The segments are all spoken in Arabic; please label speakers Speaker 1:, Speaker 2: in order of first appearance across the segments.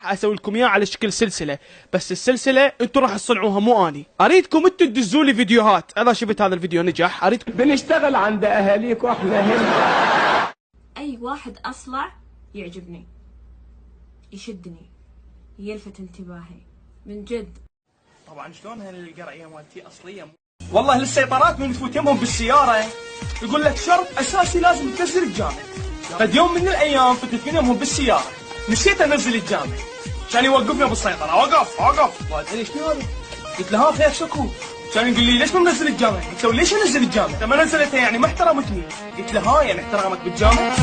Speaker 1: اسوي لكم اياه على شكل سلسله، بس السلسله انتم راح تصنعوها مو اني. اريدكم انتم تدزوا لي فيديوهات، اذا شفت هذا الفيديو نجح اريدكم
Speaker 2: بنشتغل عند اهاليك واحنا هنا.
Speaker 3: اي واحد اصلع يعجبني، يشدني، يلفت انتباهي من جد.
Speaker 4: طبعا شلون هالقرعيه مالتي اصليه؟ والله للسيطرات من تفوت يمهم بالسياره يقول لك شرط اساسي لازم تنزل الجامع. قد يوم من الايام فتت من يمهم بالسياره نسيت انزل الجامع، كان يوقفني بالسيطره، وقف ما ادري شنو هذا. قلت له ها خير شكو؟ كان يقول لي ليش ما منزل الجامع؟ قلت له ليش انزل الجامع؟ انت ما نزلتها يعني ما احترمتني. قلت له ها يعني احترامك بالجامع؟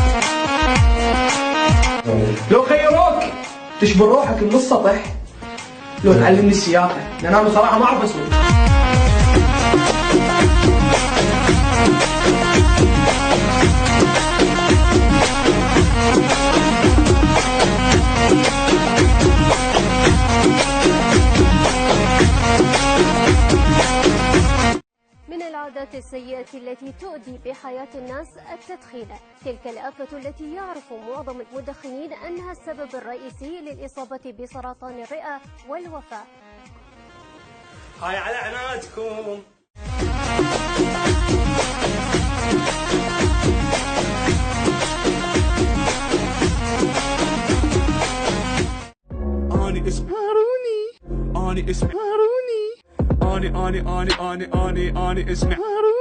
Speaker 2: لو خيروك تشبر روحك من السطح لو تعلمني السياقه، لان انا بصراحه ما اعرف اسوق.
Speaker 5: من العادات السيئة التي تؤدي بحياة الناس التدخين. تلك الآفة التي يعرف معظم المدخنين أنها السبب الرئيسي للإصابة بسرطان الرئة والوفاة.
Speaker 4: هاي على عنادكم.
Speaker 1: اني اسمي هاروني، اني اسمي هاروني، اني اسمي هاروني.